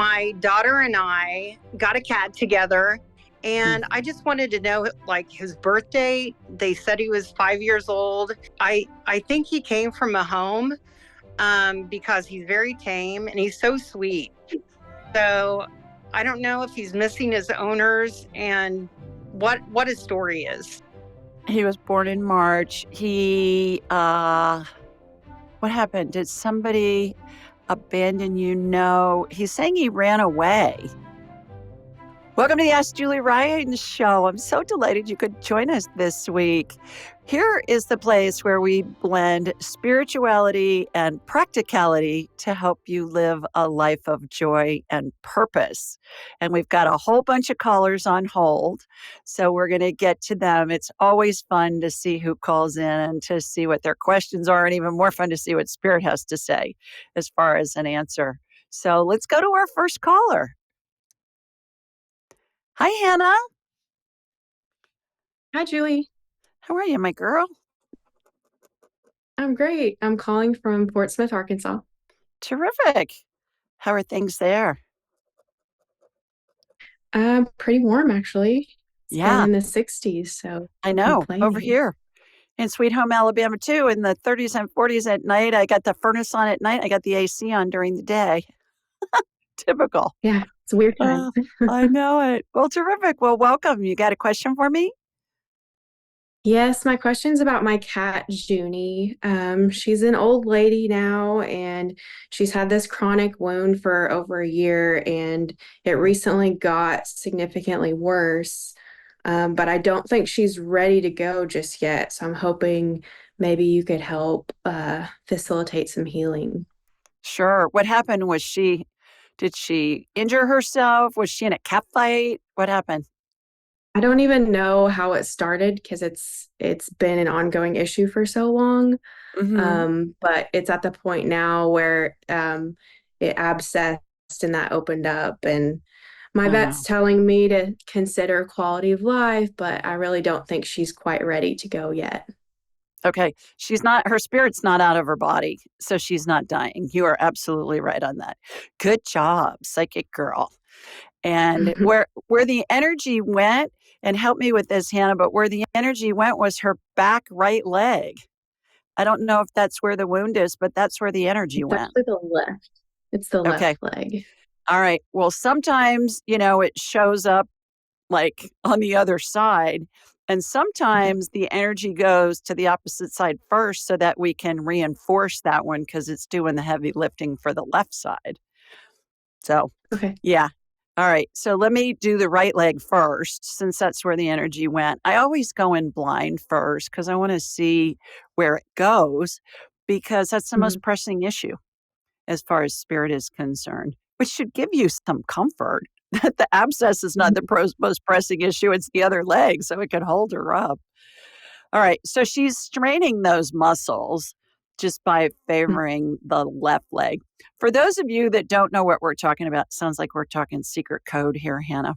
My daughter and I got a cat together, and I just wanted to know, like, his birthday. They said he was 5 years old. I think he came from a home because he's very tame and he's so sweet. So I don't know if he's missing his owners and what his story is. He was born in March. What happened? Did somebody abandon you? No. He's saying he ran away. Welcome to the Ask Julie Ryan Show. I'm so delighted you could join us this week. Here is the place where we blend spirituality and practicality to help you live a life of joy and purpose. And we've got a whole bunch of callers on hold, so we're going to get to them. It's always fun to see who calls in and to see what their questions are, and even more fun to see what Spirit has to say as far as an answer. So let's go to our first caller. Hi, Hannah. Hi, Julie. How are you, my girl? I'm great. I'm calling from Fort Smith, Arkansas. Terrific. How are things there? Pretty warm, actually. It's been Yeah, in the 60s, so I know. Over complaining. here in Sweet Home, Alabama, too, in the 30s and 40s at night. I got the furnace on at night. I got the AC on during the day. Typical. Yeah, it's a weird time. I know it. Well, terrific. Well, welcome. You got a question for me? Yes, my question's about my cat, Junie. She's an old lady now, and she's had this chronic wound for over a year, and it recently got significantly worse. But I don't think she's ready to go just yet. So I'm hoping maybe you could help facilitate some healing. Sure. What happened? Did she injure herself? Was she in a cat fight? What happened? I don't even know how it started because it's been an ongoing issue for so long. Mm-hmm. But it's at the point now where it abscessed and that opened up. And my Oh, vet's no. telling me to consider quality of life, but I really don't think she's quite ready to go yet. Okay. Her spirit's not out of her body, so she's not dying. You are absolutely right on that. Good job, psychic girl. And where the energy went, and help me with this, Hannah, but where the energy went was her back right leg. I don't know if that's where the wound is, but that's where the energy It's went. actually the left. It's the Okay. left leg. All right. Well, sometimes, it shows up like on the other side. And sometimes the energy goes to the opposite side first so that we can reinforce that one because it's doing the heavy lifting for the left side. So, Okay. yeah. All right. So let me do the right leg first, since that's where the energy went. I always go in blind first because I want to see where it goes, because that's the most pressing issue as far as spirit is concerned, which should give you some comfort that the abscess is not the most pressing issue. It's the other leg, so it could hold her up. All right. So she's straining those muscles just by favoring the left leg. For those of you that don't know what we're talking about, sounds like we're talking secret code here, Hannah.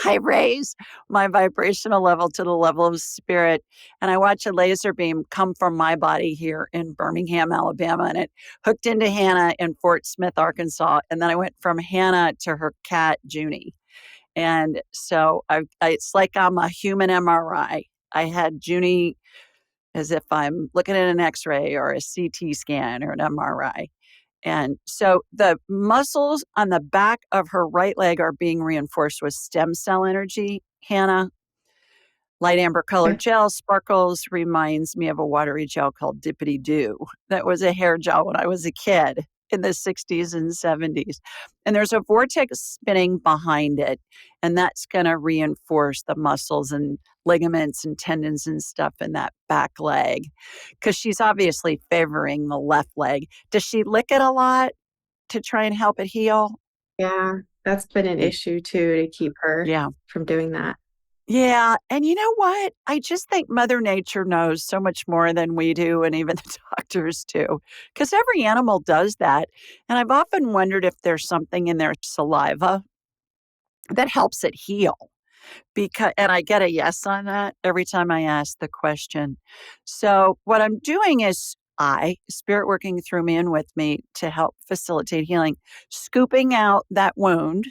I raise my vibrational level to the level of spirit, and I watch a laser beam come from my body here in Birmingham, Alabama, and it hooked into Hannah in Fort Smith, Arkansas. And then I went from Hannah to her cat, Junie. And so it's like I'm a human MRI. I had Junie as if I'm looking at an X-ray or a CT scan or an MRI. And so the muscles on the back of her right leg are being reinforced with stem cell energy, Hannah. Light amber colored gel sparkles, reminds me of a watery gel called Dippity Doo. That was a hair gel when I was a kid in the 60s and 70s. And there's a vortex spinning behind it, and that's going to reinforce the muscles and ligaments and tendons and stuff in that back leg, because she's obviously favoring the left leg. Does she lick it a lot to try and help it heal? Yeah, that's been an issue too, to keep her from doing that. Yeah. And you know what? I just think Mother Nature knows so much more than we do, and even the doctors do, because every animal does that. And I've often wondered if there's something in their saliva that helps it heal. And I get a yes on that every time I ask the question. So what I'm doing is spirit working through me and with me to help facilitate healing, scooping out that wound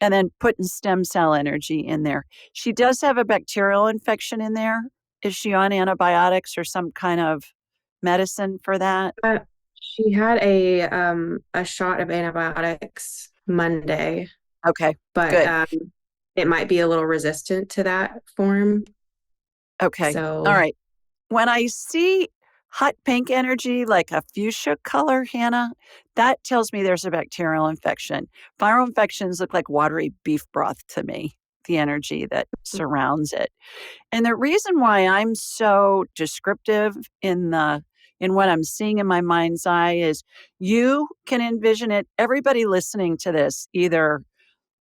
and then putting stem cell energy in there. She does have a bacterial infection in there. Is she on antibiotics or some kind of medicine for that? Uh, she had a shot of antibiotics Monday, Okay, but good. it might be a little resistant to that form. Okay. All So right. When I see hot pink energy, like a fuchsia color, Hannah, that tells me there's a bacterial infection. Viral infections look like watery beef broth to me, the energy that surrounds it. And the reason why I'm so descriptive in what I'm seeing in my mind's eye is you can envision it. Everybody listening to this, either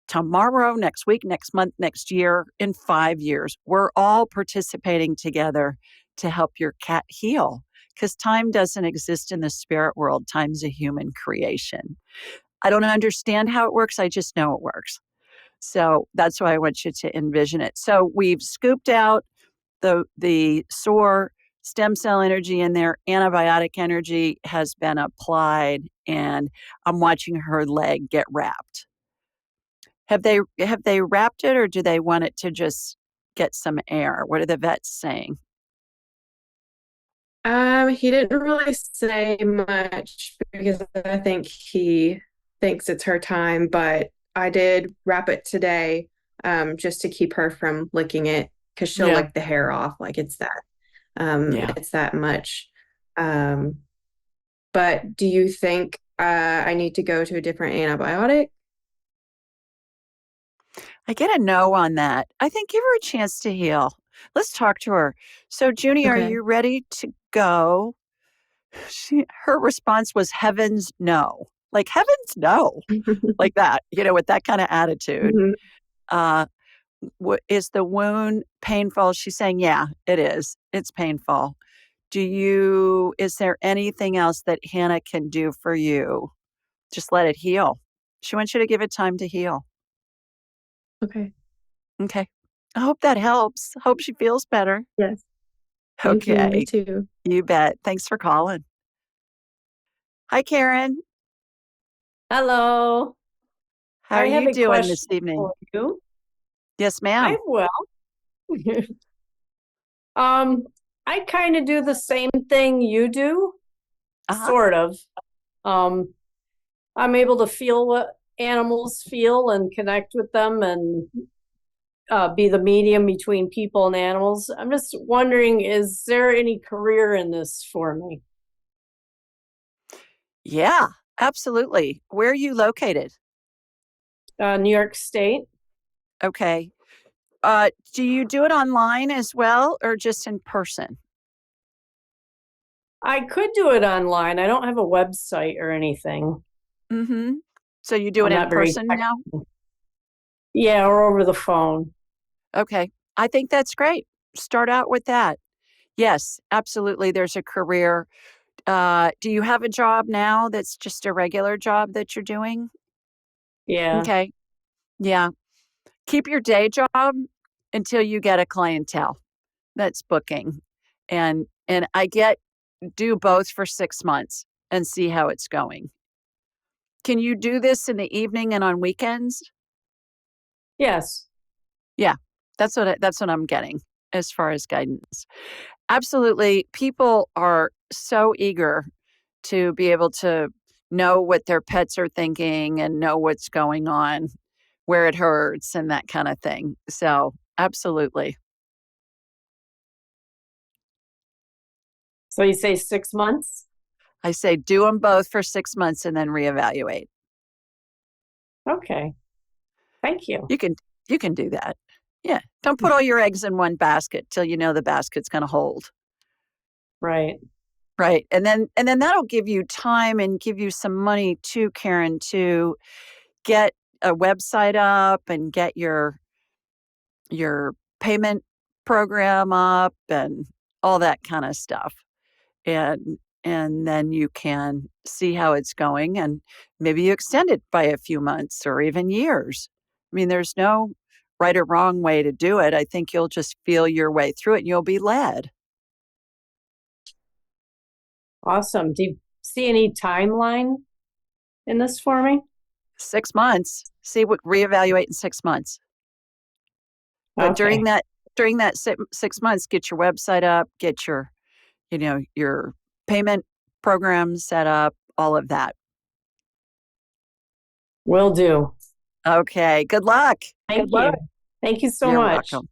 tomorrow, next week, next month, next year, in 5 years, we're all participating together to help your cat heal because time doesn't exist in the spirit world. Time's a human creation. I don't understand how it works. I just know it works. So that's why I want you to envision it. So we've scooped out the sore stem cell energy in there. Antibiotic energy has been applied, and I'm watching her leg get wrapped. Have they wrapped it, or do they want it to just get some air? What are the vets saying? he didn't really say much because I think he thinks it's her time, but I did wrap it today, just to keep her from licking it because she'll Yeah, lick the hair off like yeah. it's that much. Um, but do you think I need to go to a different antibiotic? I get a no on that. I think give her a chance to heal. Let's talk to her. So, Junie, are Okay. you ready to go? Her response was heavens no. Like heavens no. Like that, with that kind of attitude. Mhm. Uh, is the wound painful? She's saying, yeah, it is. It's painful. Is there anything else that Hannah can do for you? Just let it heal. She wants you to give it time to heal. Okay. Okay. I hope that helps. Hope she feels better. Yes. Thank you. Me Okay. too. You bet. Thanks for calling. Hi, Karen. Hello. How are I have you a doing this question evening? for you. Yes, I'm ma'am. well. Um, I kind of do the same thing you do, Uh-huh. sort of. Um, I'm able to feel what animals feel and connect with them and be the medium between people and animals. I'm just wondering, is there any career in this for me? Yeah, absolutely. Where are you located? New York State? Okay. Do you do it online as well or just in person? I could do it online. I don't have a website or anything. Mm-hmm. So you do it I'm in not very person tech. now? Yeah, or over the phone. Okay. I think that's great. Start out with that. Yes, absolutely. There's a career. Do you have a job now that's just a regular job that you're doing? Yeah. Okay. Yeah. Keep your day job until you get a clientele that's booking. And I get do both for 6 months and see how it's going. Can you do this in the evening and on weekends? Yes. Yeah. That's what I'm getting as far as guidance. Absolutely. People are so eager to be able to know what their pets are thinking and know what's going on, where it hurts and that kind of thing. So, absolutely. So you say 6 months? I say do them both for 6 months and then reevaluate. Okay. Thank you. You can you can do that. Yeah. Don't put all your eggs in one basket till you know the basket's going to hold. Right. Right. And then that'll give you time and give you some money too, Karen, to get a website up and get your payment program up and all that kind of stuff. And then you can see how it's going and maybe you extend it by a few months or even years. I mean, there's no right or wrong way to do it. I think you'll just feel your way through it and you'll be led. Awesome. Do you see any timeline in this for me? 6 months. See what reevaluate in 6 months. But Okay. during that 6 months, get your website up, get your payment program set up, all of that. Will do. Okay. Good luck. Thank you. Thank you so You're much. welcome.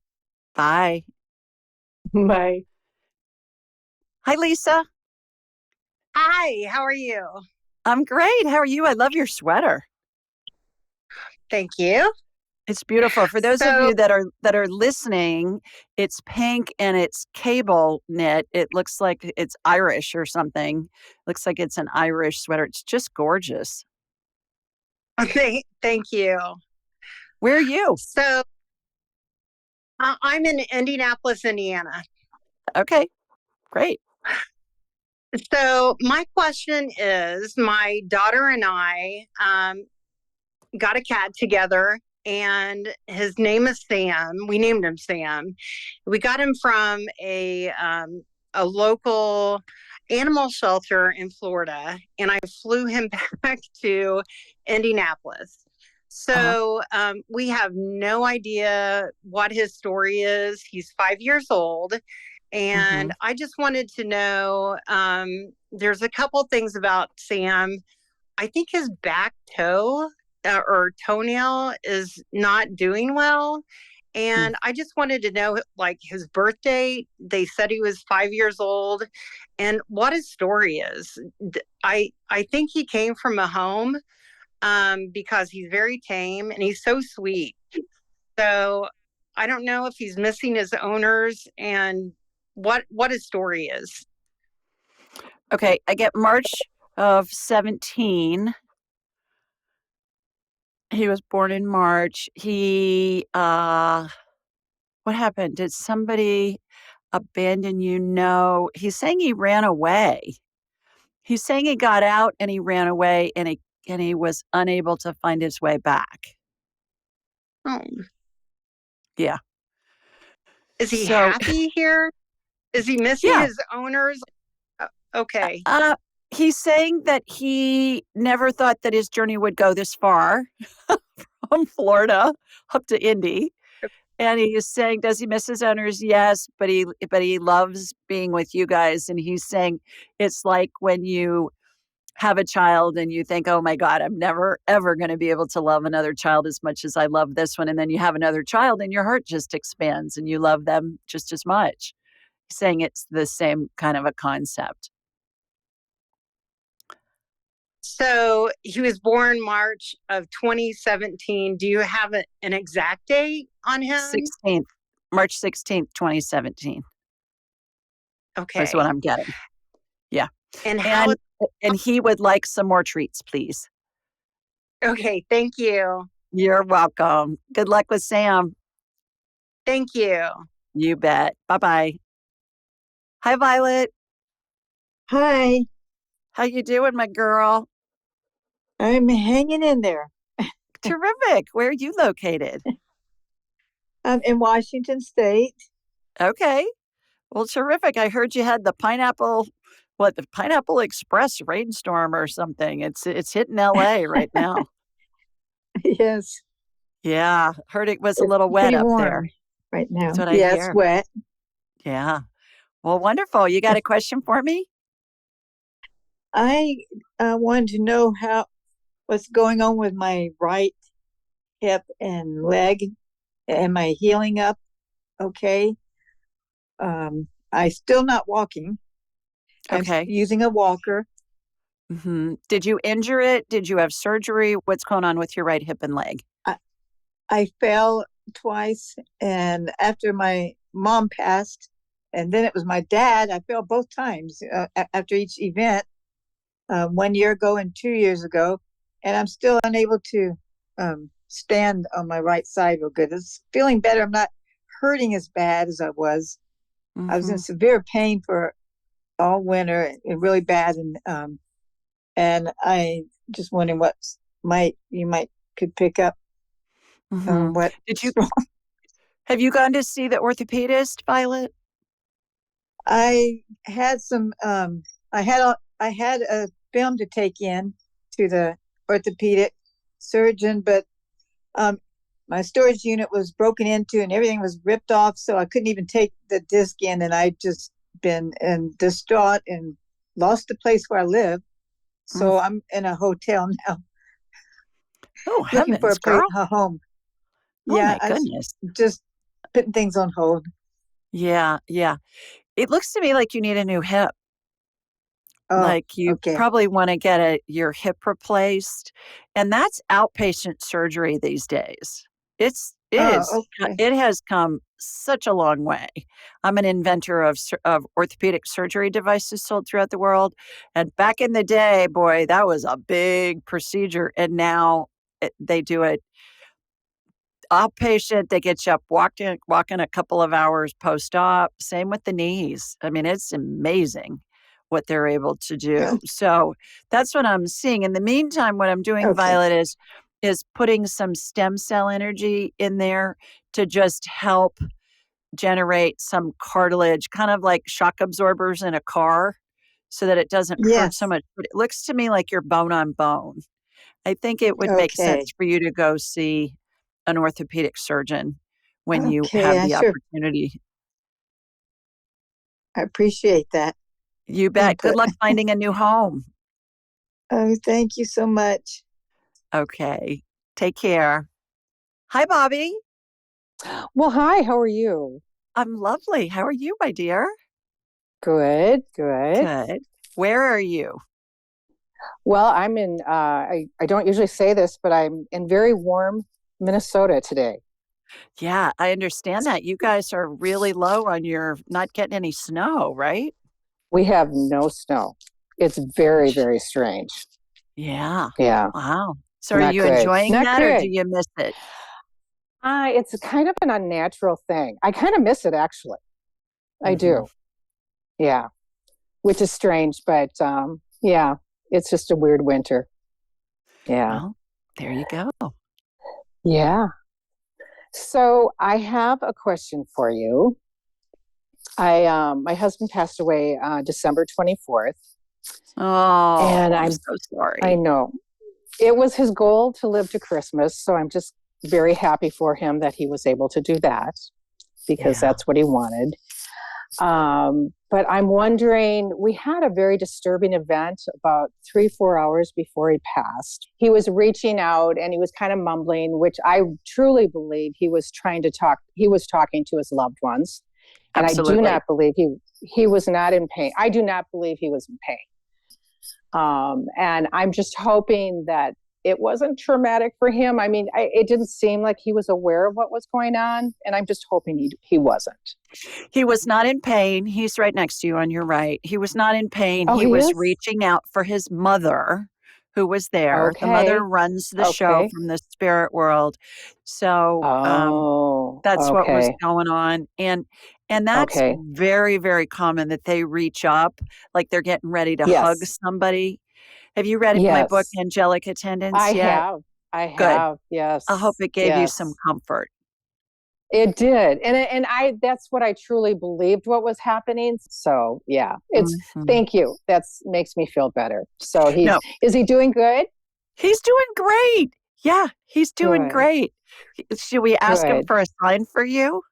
Bye. Bye. Hi, Lisa. Hi, how are you? I'm great. How are you? I love your sweater. Thank you. It's beautiful. For those of So, you that are listening, it's pink and it's cable knit. It looks like it's Irish or something. Looks like it's an Irish sweater. It's just gorgeous. thank you. Where are you? So, I'm in Indianapolis, Indiana. Okay, great. So, my question is my daughter and I got a cat together, and his name is Sam. We named him Sam. We got him from a local animal shelter in Florida, and I flew him back to Indianapolis. So we have no idea what his story is. He's 5 years old. And I just wanted to know there's a couple things about Sam. I think his back toe or toenail is not doing well. And I just wanted to know, like, his birthday. They said he was 5 years old, and what his story is. I think he came from a home because he's very tame and he's so sweet. So I don't know if he's missing his owners and what his story is. Okay, I get March of 17. He was born in March. What happened? Did somebody abandon you? No. He's saying he ran away. He's saying he got out and he ran away and he was unable to find his way back. Oh, Yeah. is he So, happy here? Is he missing yeah. his owners? Okay. He's saying that he never thought that his journey would go this far from Florida up to Indy. And he is saying, does he miss his owners? Yes, but he loves being with you guys. And he's saying it's like when you have a child and you think, oh my God, I'm never ever going to be able to love another child as much as I love this one. And then you have another child and your heart just expands and you love them just as much. He's saying it's the same kind of a concept. So he was born March of 2017. Do you have an exact date on him? 16th, March 16th, 2017 is what Okay. I'm getting. Yeah. And how? And he would like some more treats, please. Okay. Thank you. You're welcome. Good luck with Sam. Thank you. You bet. Bye-bye. Hi, Violet. Hi, How you doing, my girl? I'm hanging in there. Terrific. Where are you located? I'm in Washington State. Okay. Well, terrific. I heard you had the Pineapple Express rainstorm or something. It's hitting LA right now. Yes, Yeah. Heard it was a it's little wet pretty up warm there. right now. That's what I Yeah, it's hear. wet. Yeah. Well, wonderful. You got a question for me? I wanted to know what's going on with my right hip and leg. Am I healing up okay? I still not walking. I'm Okay. using a walker. Did you injure it? Did you have surgery? What's going on with your right hip and leg? I fell twice, and after my mom passed, and then it was my dad, I fell both times after each event, 1 year ago and 2 years ago, and I'm still unable to stand on my right side real good. It's feeling better. I'm not hurting as bad as I was. I was in severe pain for all winter, really bad, and I just wondering what you might could pick up what. Did you have you gone to see the orthopedist, Violet? I had some I had a film to take in to the orthopedic surgeon, but um, my storage unit was broken into and everything was ripped off, so I couldn't even take the disc in, and I just been distraught and lost the place where I live. So I'm in a hotel now, Oh, looking for heavens, girl. a home. Oh, Yeah, my I goodness. just putting things on hold. Yeah, yeah. It looks to me like you need a new hip. Oh, Like you okay. probably want to get your hip replaced, and that's outpatient surgery these days. Oh, okay. It has come such a long way. I'm an inventor of orthopedic surgery devices sold throughout the world, and back in the day, boy, that was a big procedure, and now they do it outpatient. They get you up walking a couple of hours post-op. Same with the knees. I mean, it's amazing what they're able to do. Good. So that's what I'm seeing. In the meantime, what I'm doing, Okay. Violet, is putting some stem cell energy in there to just help generate some cartilage, kind of like shock absorbers in a car, so that it doesn't hurt so Yes. much. But it looks to me like you're bone on bone. I think it would make Okay. sense for you to go see an orthopedic surgeon when you Okay. have I the sure opportunity. I appreciate that You bet. Good input. luck finding a new home. Oh, thank you so much. Okay. Take care. Hi, Bobby. Well, hi, how are you? I'm lovely. How are you, my dear? Good, good. Good. Where are you? Well, I'm in, I don't usually say this, but I'm in very warm Minnesota today. Yeah, I understand that. You guys are really low on your not getting any snow, right? We have no snow. It's very, very strange. Yeah. Yeah, Wow. So are not you good. enjoying Not that or do good. you miss it? It's kind of an unnatural thing. I kind of miss it, actually. I Hmm. do. Yeah, which is strange, but yeah, it's just a weird winter. Yeah, Well, there you go. yeah. So I have a question for you. My husband passed away December 24th, Oh, and I'm so I sorry. know it was his goal to live to Christmas, so I'm just very happy for him that he was able to do that because Yeah. that's what he wanted. But I'm wondering, we had a very disturbing event about 3, 4 hours before he passed. He was reaching out and he was kind of mumbling, which I truly believe he was trying to talk. He was talking to his loved ones, and I do Absolutely. not believe he was not in pain. I do not believe he was in pain. And I'm just hoping that it wasn't traumatic for him. I mean, it didn't seem like he was aware of what was going on, and I'm just hoping he wasn't. He was not in pain. He's right next to you on your right. He was not in pain. Oh, He he was is? reaching out for his mother who was there. The mother Okay. runs the show Okay. from the spirit world. So, Oh, that's what was okay. going on, and that's Okay. very, very common that they reach up like they're getting ready to hug Yes. somebody. Have you read my book, Yes. Angelic Attendants, I yet? have. I Good. have. I hope Yes. it gave you some Yes. comfort. It did. And I that's what I truly believed what was happening. So, yeah. Mhm. Thank you. That's makes me feel better. So, No, is he doing good? he's doing great. Yeah, he's doing Good. great. Should we ask him Good. for a sign for you?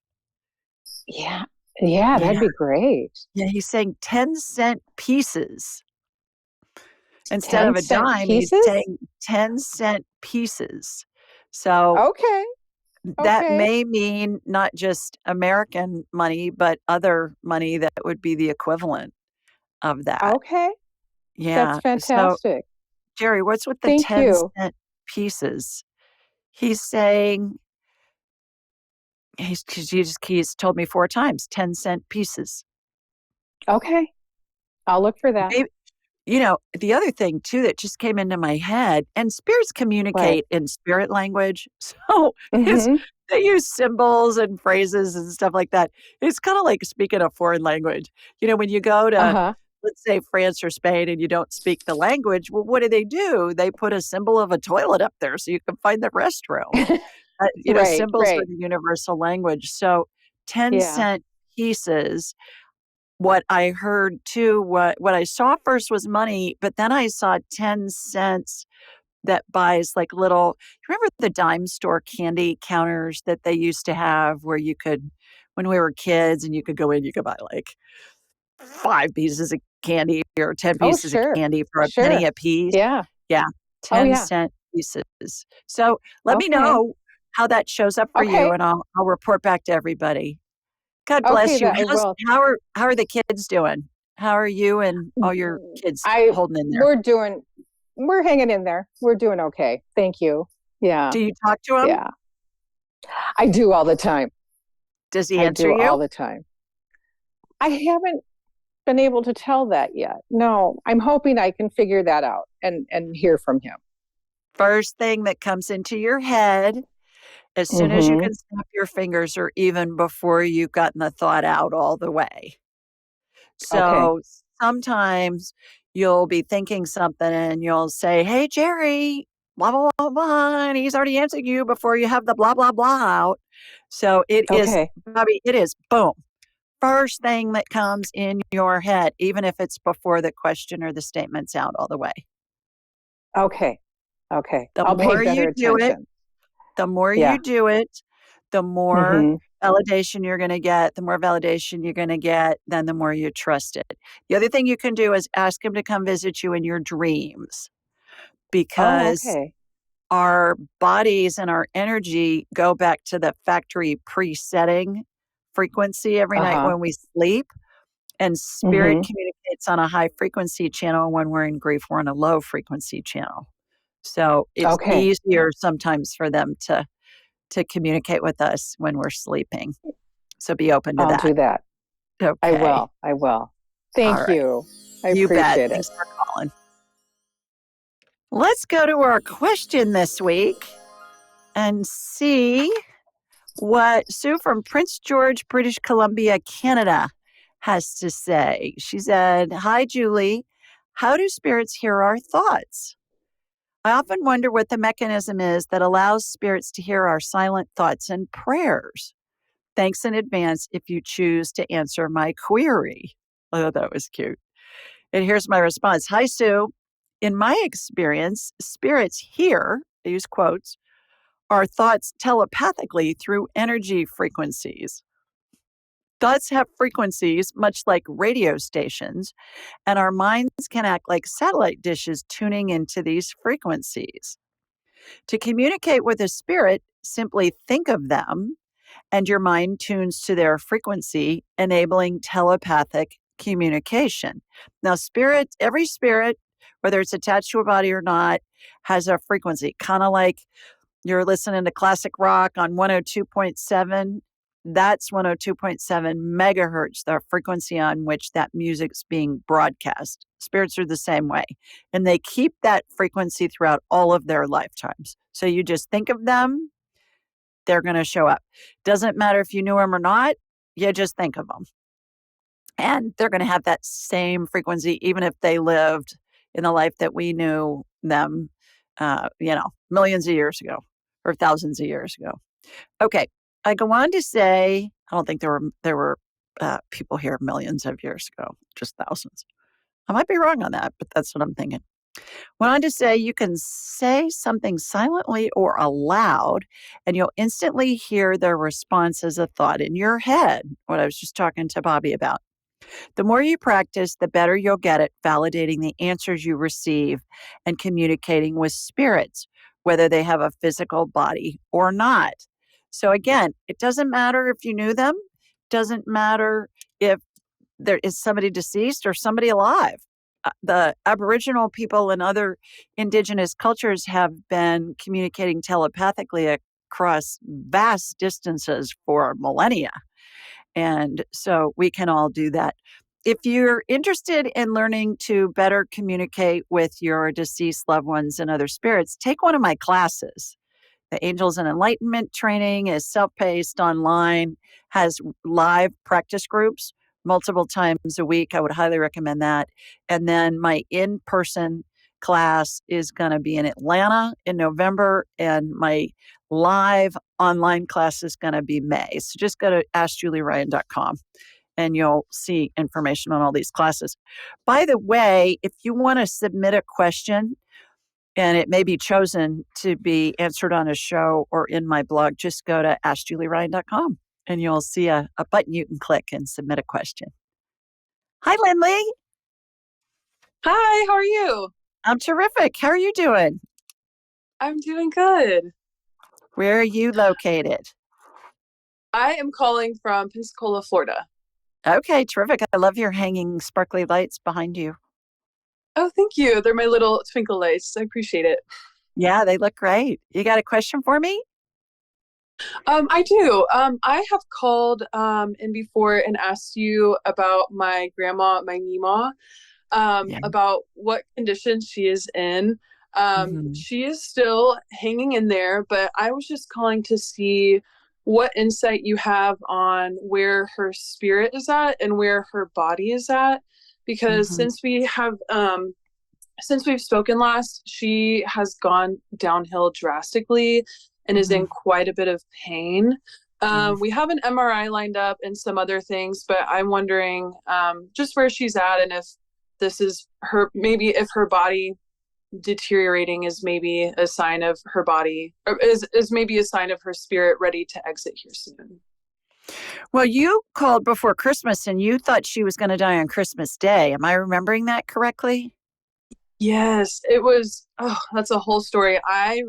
Yeah. Yeah, Yeah, that'd be great. yeah, he's saying 10-cent pieces. Instead of 10 a cent dime, he's pieces? saying 10-cent pieces. So Okay. that Okay. may mean not just American money, but other money that would be the equivalent of that. Okay. That's Yeah. So, fantastic. Jerry, what's with the Thank you. 10-cent pieces? He's saying he's told me 4 times, 10-cent pieces. Okay. I'll look for that. Maybe, the other thing too that just came into my head, and spirits What? communicate in spirit language. So it's Mm-hmm. they use symbols and phrases and stuff like that. It's kind of like speaking a foreign language. When you go to, Uh-huh. let's say, France or Spain and you don't speak the language, well, what do? They put a symbol of a toilet up there so you can find the restroom. Right, Symbols are right. the universal language. So 10 Yeah. cent pieces what I heard too, what I saw first was money, but then I saw 10 cents that buys like little, you remember the dime store candy counters that they used to have where you could, when we were kids and you could go in, you could buy like 5 pieces of candy or 10 Oh, pieces of sure. candy for a Sure. penny a piece. Yeah. Yeah, Oh, 10 yeah. cent pieces. So let me Okay. know how that shows up for you, Okay. and I'll report back to everybody. God Okay, bless you. that I will. How are the kids doing? How are you and all your kids I holding in there? we're hanging in there. We're doing okay. Thank you. Yeah. Do you talk to him? Yeah. I do all the time. Does he I answer do all you? the time. I haven't been able to tell that yet. No, I'm hoping I can figure that out and hear from him. First thing that comes into your head, as soon as you Mm-hmm. can snap your fingers, or even before you've gotten the thought out all the way. Okay. So sometimes you'll be thinking something and you'll say, "Hey, Jerry, blah, blah, blah, blah," and he's already answered you before you have the blah, blah, blah out. So it is, Okay. Bobby, it is boom. First thing that comes in your head, even if it's before the question or the statement's out all the way. Okay. Okay. The I'll pay more better you do it, attention. the more Yeah. you do it, the more Mm-hmm. validation you're going to get. The more validation you're going to get, then the more you trust it. The other thing you can do is ask him to come visit you in your dreams, Oh, because okay. our bodies and our energy go back to the factory presetting frequency every night Uh-huh. when we sleep. And spirit Mm-hmm. communicates on a high frequency channel. When we're in grief, we're on a low frequency channel. So it's Okay. easier sometimes for them to communicate with us when we're sleeping. So be open to I'll that. do that. I Okay. will. I will. All Thank right. you. I You bet. appreciate it. Thanks for calling. Let's go to our question this week and see what Sue from Prince George, British Columbia, Canada has to say. She said, "Hi, Julie. How do spirits hear our thoughts? I often wonder what the mechanism is that allows spirits to hear our silent thoughts and prayers. Thanks in advance if you choose to answer my query." Oh, that was cute. And here's my response. "Hi, Sue. In my experience, spirits hear," I use quotes, "our thoughts telepathically through energy frequencies. Thoughts have frequencies much like radio stations, and our minds can act like satellite dishes tuning into these frequencies. To communicate with a spirit, simply think of them, and your mind tunes to their frequency, enabling telepathic communication." Now, every spirit, whether it's attached to a body or not, has a frequency, kind of like you're listening to classic rock on 102.7. That's 102.7 megahertz, the frequency on which that music's being broadcast. Spirits are the same way. And they keep that frequency throughout all of their lifetimes. So you just think of them, they're going to show up. Doesn't matter if you knew them or not, you just think of them. And they're going to have that same frequency, even if they lived in the life that we knew them, millions of years ago or thousands of years ago. Okay, I go on to say, I don't think there were people here millions of years ago, just thousands. I might be wrong on that, but that's what I'm thinking. Went on to say, you can say something silently or aloud, and you'll instantly hear their response as a thought in your head, what I was just talking to Bobby about. The more you practice, the better you'll get at validating the answers you receive and communicating with spirits, whether they have a physical body or not. So again, it doesn't matter if you knew them, doesn't matter if there is somebody deceased or somebody alive. The Aboriginal people and other indigenous cultures have been communicating telepathically across vast distances for millennia. And so we can all do that. If you're interested in learning to better communicate with your deceased loved ones and other spirits, take one of my classes. The Angels and Enlightenment training is self-paced online, has live practice groups multiple times a week. I would highly recommend that. And then my in-person class is going to be in Atlanta in November, and my live online class is going to be May. So just go to askjulieryan.com and you'll see information on all these classes. By the way, if you want to submit a question and it may be chosen to be answered on a show or in my blog, just go to askjulieryan.com and you'll see a button you can click and submit a question. Hi, Lindley. Hi, how are you? I'm terrific. How are you doing? I'm doing good. Where are you located? I am calling from Pensacola, Florida. Okay, terrific. I love your hanging sparkly lights behind you. Oh, thank you. They're my little twinkle lights. I appreciate it. Yeah, they look great. You got a question for me? I do. I have called in before and asked you about my grandma, my Mima, Yeah. about what condition she is in. Mhm. She is still hanging in there, but I was just calling to see what insight you have on where her spirit is at and where her body is at. Because Mhm. since we've spoken last, she has gone downhill drastically and is in Mhm. quite a bit of pain. Mm. We have an MRI lined up and some other things, but I'm wondering just where she's at and if this is her, maybe if her body deteriorating is maybe a sign of her body, or is maybe a sign of her spirit ready to exit here soon. Well, you called before Christmas and you thought she was going to die on Christmas Day. Am I remembering that correctly? Yes, it was. Oh, that's a whole story. I'm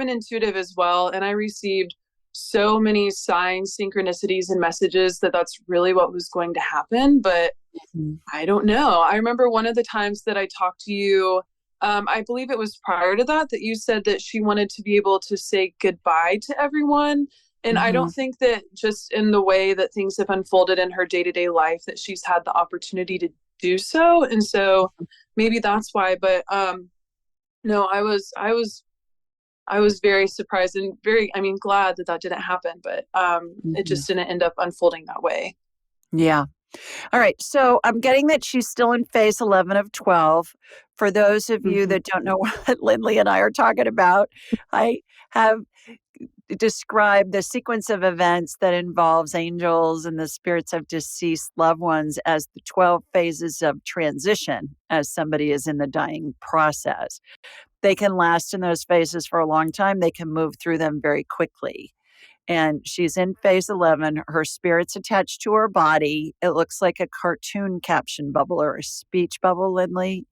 an intuitive as well, and I received so many signs, synchronicities, and messages that that's really what was going to happen. But Mhm. I don't know. I remember one of the times that I talked to you. I believe it was prior to that you said that she wanted to be able to say goodbye to everyone. And I don't Mhm. think that just in the way that things have unfolded in her day-to-day life that she's had the opportunity to do so. And so maybe that's why. But no, I was very surprised and I mean, glad that that didn't happen. But it Mhm. just didn't end up unfolding that way. Yeah. All right. So I'm getting that she's still in phase 11 of 12. For those of you Mhm. that don't know what Lindley and I are talking about, I have described the sequence of events that involves angels and the spirits of deceased loved ones as the 12 phases of transition as somebody is in the dying process. They can last in those phases for a long time. They can move through them very quickly. And she's in phase 11. Her spirit's attached to her body. It looks like a cartoon caption bubble or a speech bubble, Lindley.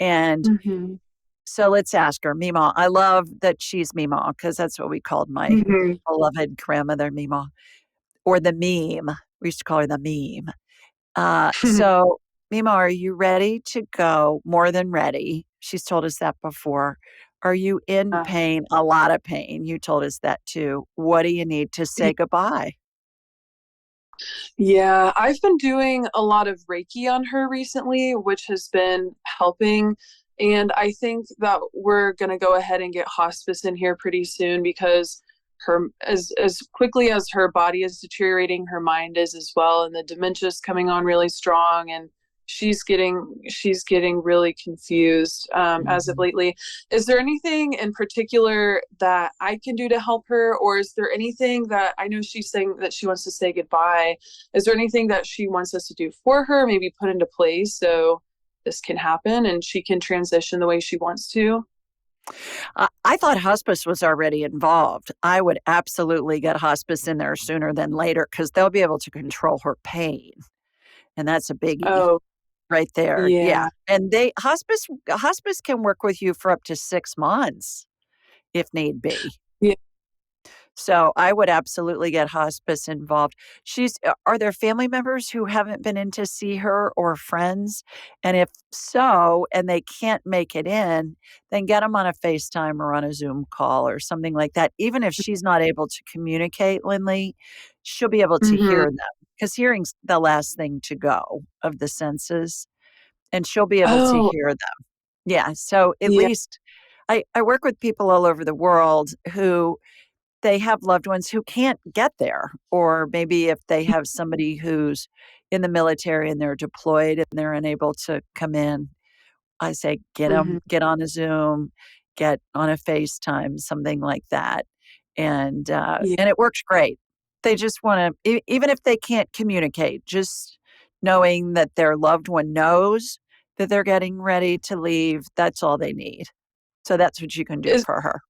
And Mhm. so let's ask her, Mima. I love that she's Mima because that's what we called my Mhm. beloved grandmother, Mima, or the meme. We used to call her the meme. So, Mima, are you ready to go? More than ready. She's told us that before. Are you in Uh, pain? A lot of pain. You told us that too. What do you need to say goodbye? Yeah, I've been doing a lot of Reiki on her recently, which has been helping. And I think that we're going to go ahead and get hospice in here pretty soon because her as quickly as her body is deteriorating, her mind is as well, and the dementia is coming on really strong, and she's getting really confused as of Mhm. lately. Is there anything in particular that I can do to help her, or is there anything that I know she's saying that she wants to say goodbye? Is there anything that she wants us to do for her, maybe put into place so this can happen and she can transition the way she wants to? I thought hospice was already involved. I would absolutely get hospice in there sooner than later because they'll be able to control her pain. And that's a biggie Oh, right there. Yeah. yeah. And hospice can work with you for up to 6 months if need be. Yeah. So I would absolutely get hospice involved. Are there family members who haven't been in to see her or friends? And if so, and they can't make it in, then get them on a FaceTime or on a Zoom call or something like that. Even if she's not able to communicate, Lindley, she'll be able to Hmm. hear them because hearing's the last thing to go of the senses, and she'll be able to Oh, hear them. Yeah. So at yeah. least I work with people all over the world who they have loved ones who can't get there, or maybe if they have somebody who's in the military and they're deployed and they're unable to come in, I say get Hmm. them, get on a Zoom, get on a FaceTime, something like that, Yeah. and it works great. They just want to, even if they can't communicate, just knowing that their loved one knows that they're getting ready to leave, that's all they need. So that's what you can do Is for her.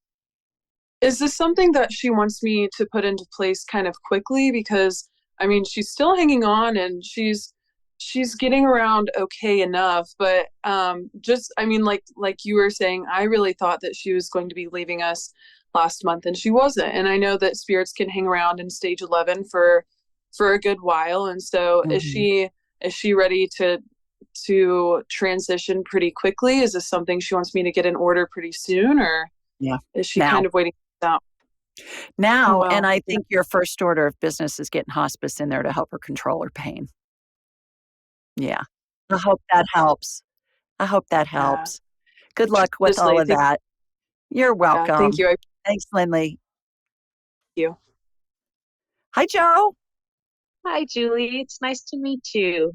is this something that she wants me to put into place kind of quickly? Because I mean, she's still hanging on and she's getting around okay enough, but just I mean, like you were saying, I really thought that she was going to be leaving us last month and she wasn't. And I know that spirits can hang around in stage 11 for a good while. And so Mhm. is she ready to transition pretty quickly? Is this something she wants me to get in order pretty soon, or Yeah. is she Now, kind of waiting out? Oh now, and wow. I think your first order of business is getting hospice in there to help her control her pain. Yeah. I hope that helps. I hope that Yeah. helps. Good luck with all Tremendously. of that. You're Yeah, thank welcome. you. I thank Thanks, Lindley. you. Hi, Joe. Hi, Julie. It's nice to meet you.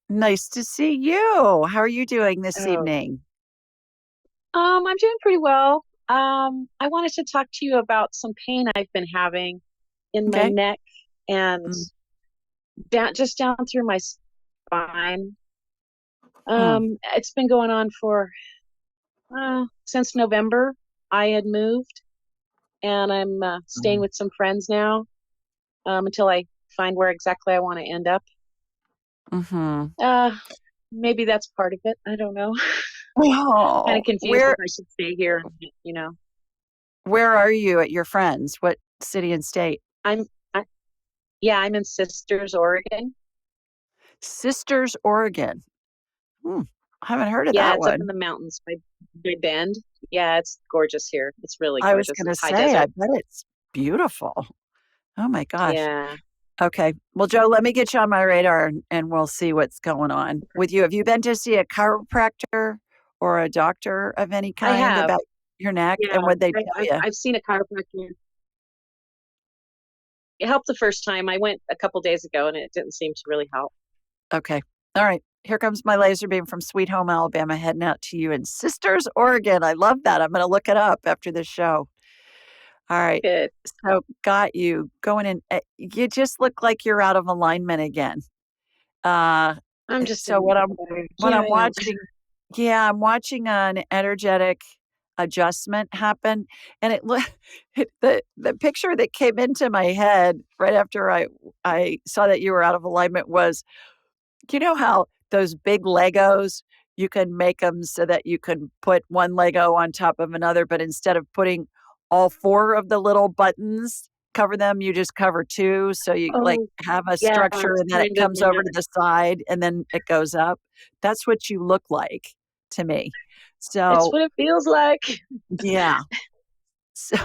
Nice to see you. How are you doing this Oh, evening? I'm doing pretty well. I wanted to talk to you about some pain I've been having in my Okay. neck and Mm, just down through my spine. hmm. It's been going on for since November. I had moved, and I'm staying with some friends now until I find where exactly I want to end up. Mm-hmm. Uh, Maybe that's part of it. I don't know. Kind Oh, of confused if I should stay here. You know, where are you at your friends? What city and state? I'm, I, yeah, I'm in Sisters, Oregon. Sisters, Oregon. Hmm. I haven't heard of Yeah, that it's up in one. the mountains by Bend. Yeah, it's gorgeous here. It's really I was gorgeous. gonna It's high say, I desert. bet it's beautiful. Oh my gosh. Yeah. Okay. Well, Joe, let me get you on my radar and we'll see what's going on with you. Have you been to see a chiropractor or a doctor of any I kind have. about your neck? Yeah, And what they I, tell I've you? I've seen a chiropractor. It helped the first time. I went a couple days ago, and it didn't seem to really help. Okay. All right. Here comes my laser beam from Sweet Home, Alabama, heading out to you in Sisters, Oregon. I love that. I'm going to look it up after the show. All right. Good. So, got you going in. You just look like you're out of alignment again. Uh, I'm just so in. what Yeah, I'm I am. watching, yeah, I'm watching an energetic adjustment happen, and it look the picture that came into my head right after I saw that you were out of alignment was, you know how those big Legos, you can make them so that you can put one Lego on top of another, but instead of putting all 4 of the little buttons, cover them, you just cover 2, so you, like, Oh, have a yeah, structure it's and then it kind of. comes over to the side and then it goes up. That's what you look like to me. It's So, what it feels like. yeah. So,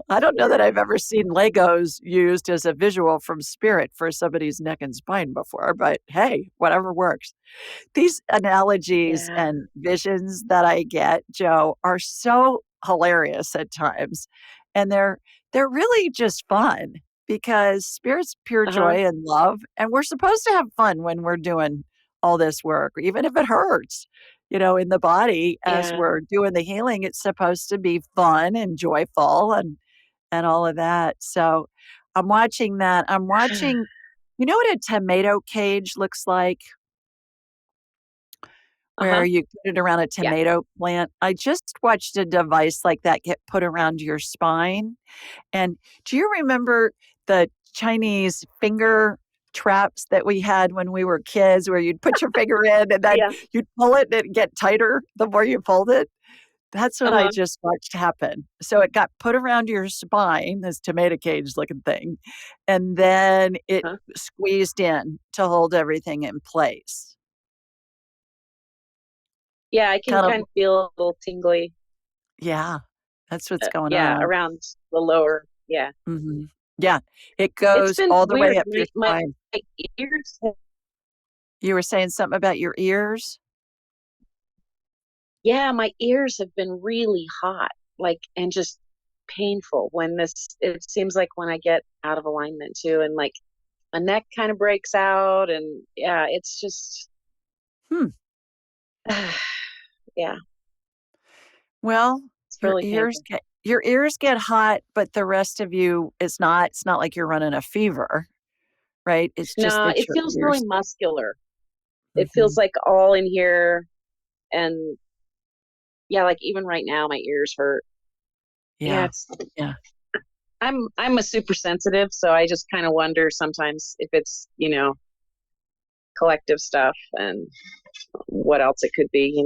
I don't know that I've ever seen Legos used as a visual from spirit for somebody's neck and spine before, but hey, whatever works. These analogies Yeah. and visions that I get, Joe, are so hilarious at times. And they're really just fun because spirit's pure Uh-huh. joy and love. And we're supposed to have fun when we're doing all this work, even if it hurts. In the body as Yeah. we're doing the healing, it's supposed to be fun and joyful and all of that. So I'm watching that. I'm watching, you know what a tomato cage looks like? Where Uh-huh. you put it around a Yeah. tomato plant. I just watched a device like that get put around your spine, and do you remember the Chinese finger traps that we had when we were kids where you'd put your finger in and then Yeah. you'd pull it and it'd get tighter the more you pulled it? That's what I Uh-huh. just watched happen. So it got put around your spine, this tomato cage looking thing, and then it Huh. squeezed in to hold everything in place. Yeah, I can Kind of, kind of feel a little tingly. yeah, that's what's going Yeah, on. around the lower. Yeah. Mhm. Yeah, it It's goes been all the way weird. up your My spine. ears. You were saying something about your ears? Yeah, my ears have been really hot, like, and just painful when it seems like when I get out of alignment too, and like my neck kind of breaks out, and yeah, it's just, Hmm. yeah, Well, it's your really ears painful. your ears get hot, but the rest of you is not. It's not like you're running a fever, right? It's just No, that it your feels really ears. muscular. It Mhm. feels like all in here, and yeah, like even right now my ears hurt. Yeah, Yeah. it's Yeah. I'm a super sensitive, so I just kind of wonder sometimes if it's, collective stuff and what else it could be.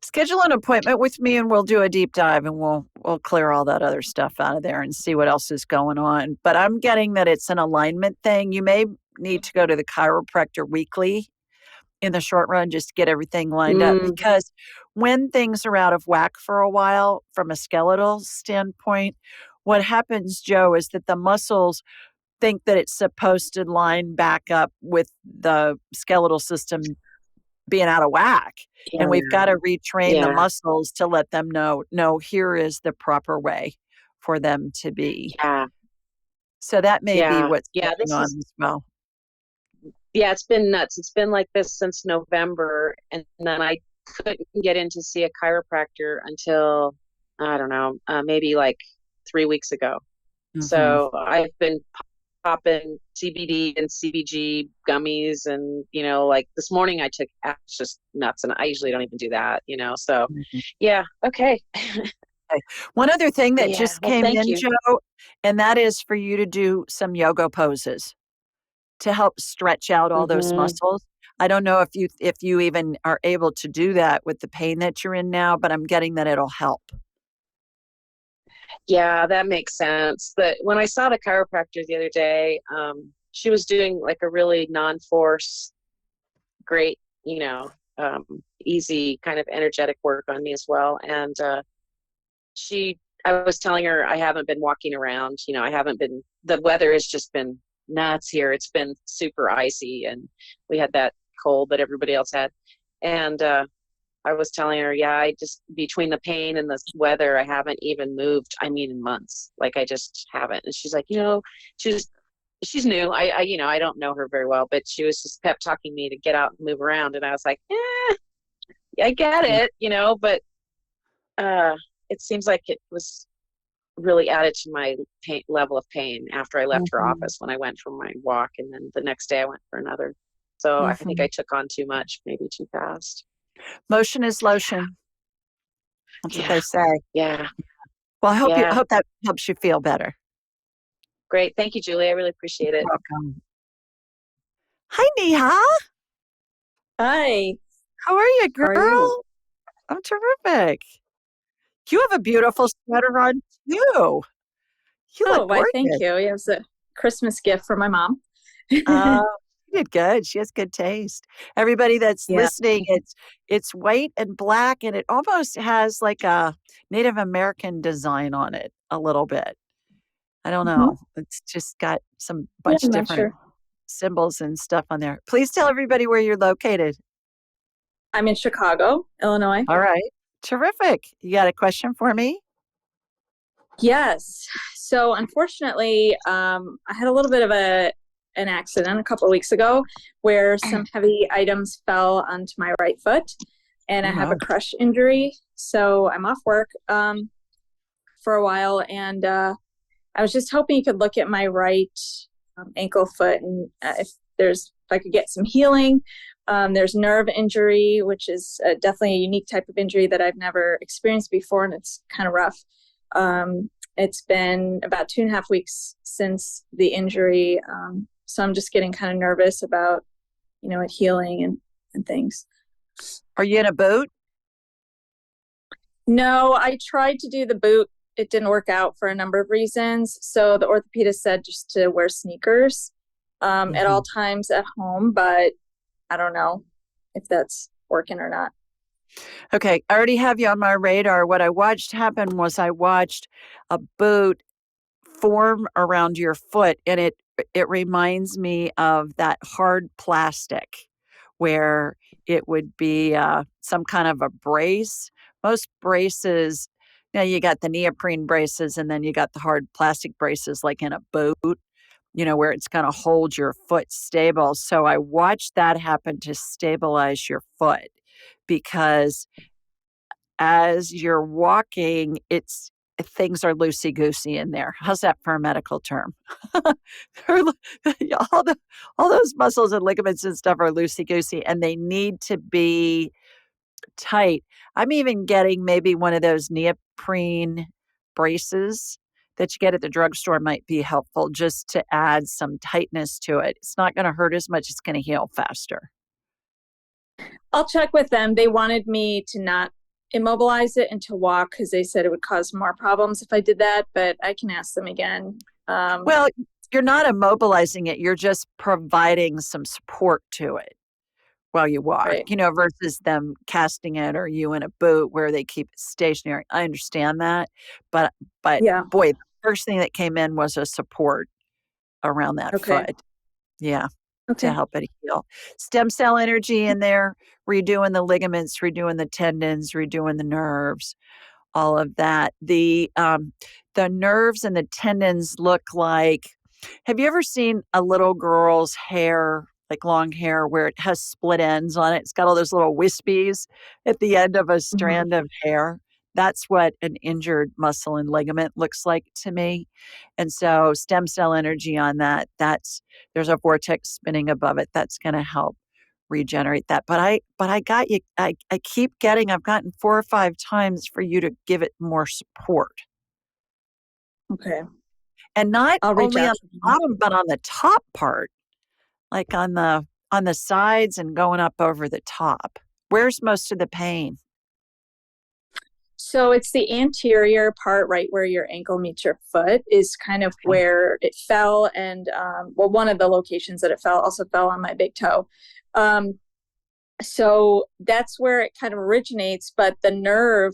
Schedule an appointment with me and we'll do a deep dive and we'll clear all that other stuff out of there and see what else is going on. But I'm getting that it's an alignment thing. You may need to go to the chiropractor weekly in the short run just to get everything lined up Mm, because when things are out of whack for a while from a skeletal standpoint, what happens, Joe, is that the muscles think that it's supposed to line back up with the skeletal system being out of whack. And we've yeah, got to retrain the yeah, muscles to let them know, no, here is the proper way for them to be. yeah, So that may be yeah, what's yeah. going on as well. Yeah, it's been nuts. It's been like this since November, and then I couldn't get in to see a chiropractor until I don't know, maybe like 3 weeks ago. Hmm. So I've been popping CBD and CBG gummies, and like this morning I took it's just nuts, and I usually don't even do that. So Hmm. yeah, okay, Okay. One other thing that yeah. just Well, came thank in, you. Joe, and that is for you to do some yoga poses to help stretch out all those Hmm. muscles. I don't know if you even are able to do that with the pain that you're in now, but I'm getting that it'll help. Yeah, that makes sense. But when I saw the chiropractor the other day, she was doing like a really non-force, great, um, easy kind of energetic work on me as well. And I was telling her I haven't been walking around. I haven't been. The weather has just been nuts here. It's been super icy, and we had that cold that everybody else had. And I was telling her, yeah, I just between the pain and the weather, I haven't even moved. I mean, in months, like I just haven't. And she's like, she's she's new. I don't know her very well, but she was just kept talking me to get out and move around, and I was like, I get Yeah. it, but uh, it seems like it was really added to my level of pain after I left her Mhm. office when I went for my walk, and then the next day I went for another. So I think I Mhm. took on too much, maybe too fast. Motion is lotion. That's what Yeah, they say. yeah, Well, I hope yeah. that helps you feel better. Great. Thank you, Julie. I really appreciate it. Welcome. Hi, Neha. Hi, How are you, how are you? girl? I'm terrific. You have a beautiful sweater on too. You Oh, look why, thank gorgeous. you. Yeah, it was a Christmas gift from my mom. Uh, you did good. She has good taste. Everybody that's Yeah. listening, it's white and black, and it almost has like a Native American design on it a little bit. I don't Mhm. know. It's just got some Yeah, bunch I'm not different sure. symbols and stuff on there. Please tell everybody where you're located. I'm in Chicago, Illinois. All right. Terrific. You got a question for me? Yes. So unfortunately, I had a little bit of an accident a couple of weeks ago where some heavy items fell onto my right foot, and Oh I have a no. crush injury. So I'm off work for a while, and I was just hoping you could look at my right ankle foot and if I could get some healing. There's nerve injury, which is definitely a unique type of injury that I've never experienced before, and it's kind of rough. It's been about 2.5 weeks since the injury, so I'm just getting kind of nervous about it healing and things. Are you in a boot? No, I tried to do the boot. It didn't work out for a number of reasons. So the orthopedist said just to wear sneakers at all Mhm. times at home, but I don't know if that's working or not. Okay, I already have you on my radar. What I watched happen was I watched a boot form around your foot, and it reminds me of that hard plastic where it would be some kind of a brace. Most braces, you got the neoprene braces, and then you got the hard plastic braces, like in a boot. Where it's going to hold your foot stable. So I watched that happen to stabilize your foot because as you're walking, things are loosey goosey in there. How's that for a medical term? all all those muscles and ligaments and stuff are loosey goosey, and they need to be tight. I'm even getting maybe one of those neoprene braces that you get at the drugstore might be helpful just to add some tightness to it. It's not going to hurt as much. It's going to heal faster. I'll check with them. They wanted me to not immobilize it and to walk because they said it would cause more problems if I did that, but I can ask them again. Well, you're not immobilizing it. You're just providing some support to it while you walk, Right. Versus them casting it or you in a boot where they keep it stationary. I understand that. But Yeah. boy, the first thing that came in was a support around that Okay. foot. Yeah. Okay. To help it heal. Stem cell energy in there, redoing the ligaments, redoing the tendons, redoing the nerves, all of that. The nerves and the tendons look like, have you ever seen a little girl's hair, like long hair, where it has split ends on it? It's got all those little wispies at the end of a strand of hair. That's what an injured muscle and ligament looks like to me. And so stem cell energy on that, there's a vortex spinning above it. That's going to help regenerate that. But I got you. I keep I've gotten 4 or 5 times for you to give it more support. Okay. And not I'll reach only out on to the them. bottom, but on the top part, like on the sides and going up over the top. Where's most of the pain? So it's the anterior part, right where your ankle meets your foot, is kind of where it fell. And one of the locations that it fell also fell on my big toe. So that's where it kind of originates. But the nerve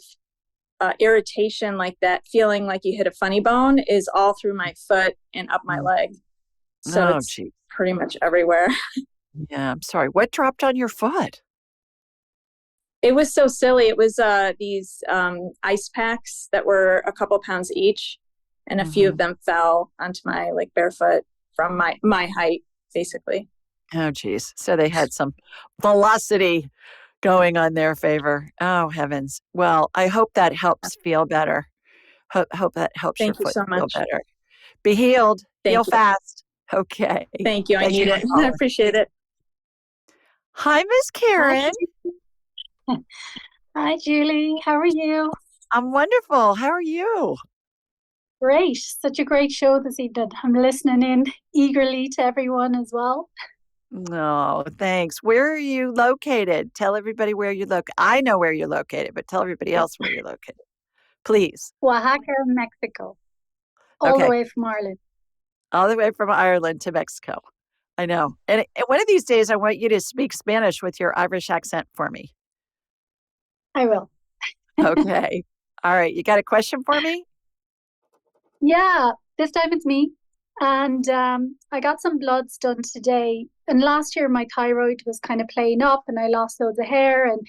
irritation, like that feeling like you hit a funny bone, is all through my foot and up my leg. So it's pretty much everywhere. Yeah, I'm sorry. What dropped on your foot? It was so silly. It was these ice packs that were a couple pounds each, and a few of them fell onto my barefoot from my height, basically. Oh, geez. So they had some velocity going on their favor. Oh, heavens. Well, I hope that helps feel better. Hope that helps your foot feel better. Be healed. Heal fast. Okay. Thank you. I need it. I appreciate it. Hi, Miss Karen. Hi, Julie. How are you? I'm wonderful. How are you? Great. Such a great show this evening. I'm listening in eagerly to everyone as well. No, thanks. Where are you located? Tell everybody where you're located. I know where you're located, but tell everybody else where you're located. Please. Oaxaca, Mexico. All the way from Ireland. All the way from Ireland to Mexico. I know. And one of these days, I want you to speak Spanish with your Irish accent for me. I will. Okay. All right. You got a question for me? Yeah, this time it's me. And I got some bloods done today. And last year, my thyroid was kind of playing up and I lost loads of hair. And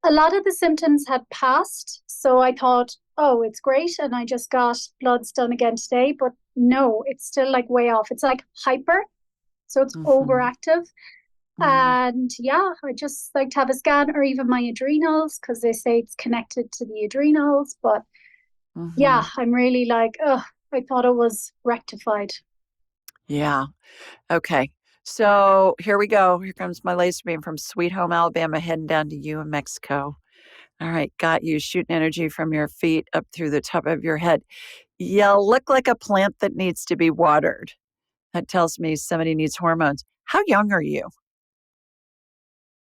a lot of the symptoms had passed. So I thought, oh, it's great. And I just got bloods done again today. But no, it's still way off. It's like hyper. So it's overactive. And yeah, I just like to have a scan, or even my adrenals, because they say it's connected to the adrenals. But yeah, I'm really I thought it was rectified. Yeah. Okay. So here we go. Here comes my laser beam from Sweet Home, Alabama, heading down to you in Mexico. All right. Got you. Shooting energy from your feet up through the top of your head. You look like a plant that needs to be watered. That tells me somebody needs hormones. How young are you?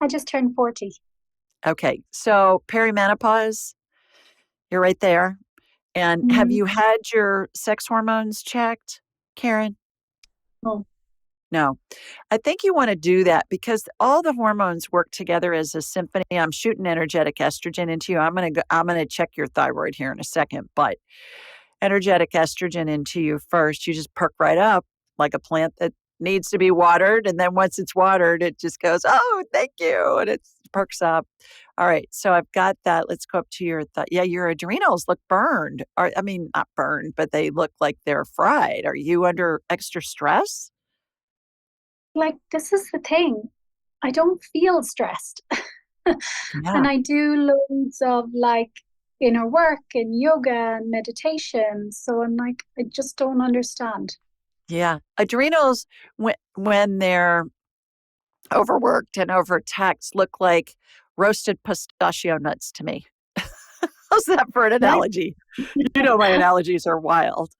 I just turned 40. Okay. So perimenopause, you're right there. And have you had your sex hormones checked, Karen? No. No. I think you want to do that because all the hormones work together as a symphony. I'm shooting energetic estrogen into you. I'm going to check your thyroid here in a second, but energetic estrogen into you first. You just perk right up like a plant that needs to be watered. And then once it's watered, it just goes, oh, thank you. And it perks up. All right. So I've got that. Let's go up to your your adrenals look burned. Not burned, but they look like they're fried. Are you under extra stress? This is the thing. I don't feel stressed. And I do loads of inner work and yoga and meditation. So I'm like, I just don't understand. Yeah. Adrenals, when they're overworked and overtaxed, look like roasted pistachio nuts to me. How's that for an Nice. analogy? You know, my analogies are wild,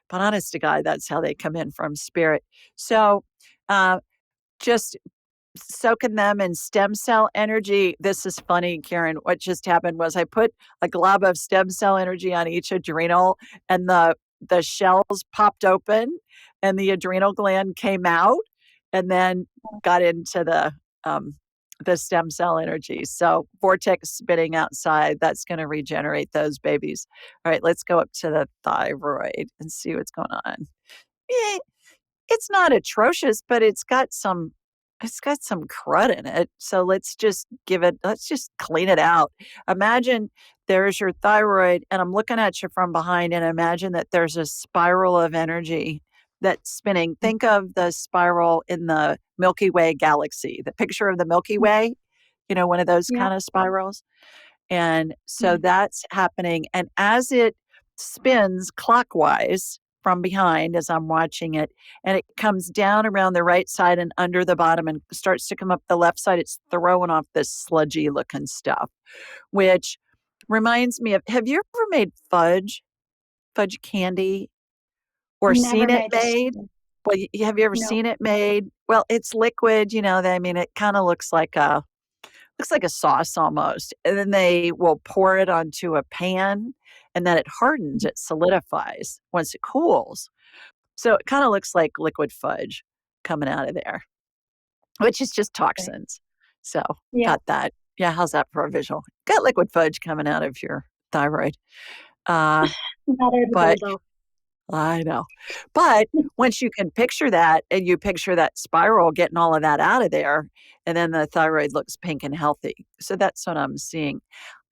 but honest to God, that's how they come in from spirit. So, just soaking them in stem cell energy. This is funny, Karen. What just happened was I put a glob of stem cell energy on each adrenal, and the shells popped open and the adrenal gland came out and then got into the stem cell energy. So vortex spitting outside, that's going to regenerate those babies. All right, let's go up to the thyroid and see what's going on. Eh, it's not atrocious, but it's got some crud in it. So let's just clean it out. Imagine there's your thyroid, and I'm looking at you from behind, and imagine that there's a spiral of energy that's spinning. Think of the spiral in the Milky Way galaxy, the picture of the Milky Way, one of those Yeah. kind of spirals. And so Yeah. that's happening. And as it spins clockwise from behind, as I'm watching it, and it comes down around the right side and under the bottom and starts to come up the left side, it's throwing off this sludgy looking stuff, which reminds me of, have you ever made fudge candy, or Never seen it made it. made? Well, have you ever No. seen it made? Well, it's liquid, I mean, it kind of looks like a sauce almost. And then they will pour it onto a pan, and then it hardens, it solidifies once it cools. So it kind of looks like liquid fudge coming out of there, which is just toxins. So Yeah. got that. Yeah, how's that for a visual? Got liquid fudge coming out of your thyroid. Uh, Not edible but though. I know. But once you can picture that, and you picture that spiral getting all of that out of there, and then the thyroid looks pink and healthy. So that's what I'm seeing.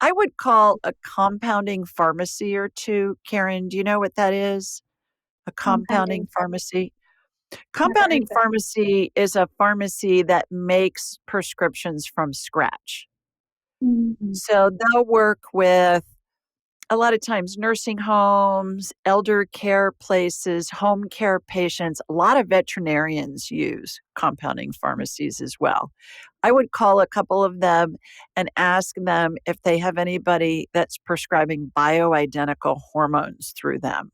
I would call a compounding pharmacy or two. Karen, do you know what that is? A compounding Compounding. pharmacy? Never heard Compounding of it. pharmacy is a pharmacy that makes prescriptions from scratch. Mhm. So they'll work with, a lot of times, nursing homes, elder care places, home care patients. A lot of veterinarians use compounding pharmacies as well. I would call a couple of them and ask them if they have anybody that's prescribing bioidentical hormones through them.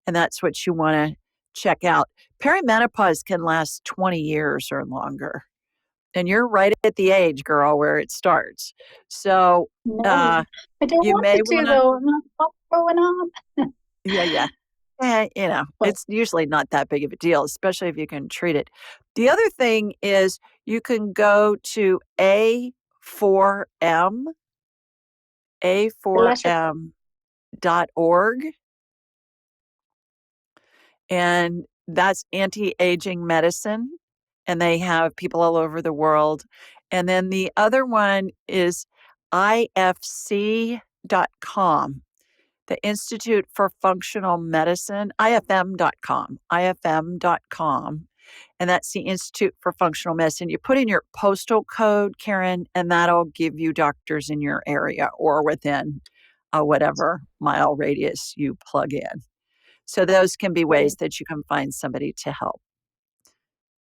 And that's what you want to check out. Perimenopause can last 20 years or longer. And you're right at the age, girl, where it starts. So No. uh, I don't you want may it to want to, though. I'm not what's going on. yeah. But It's usually not that big of a deal, especially if you can treat it. The other thing is you can go to A4M, the letter A4M.org, and that's anti-aging medicine. And they have people all over the world. And then the other one is IFC.com. The Institute for Functional Medicine, IFM.com. And that's the Institute for Functional Medicine. You put in your postal code, Karen, and that'll give you doctors in your area or within whatever mile radius you plug in. So those can be ways that you can find somebody to help.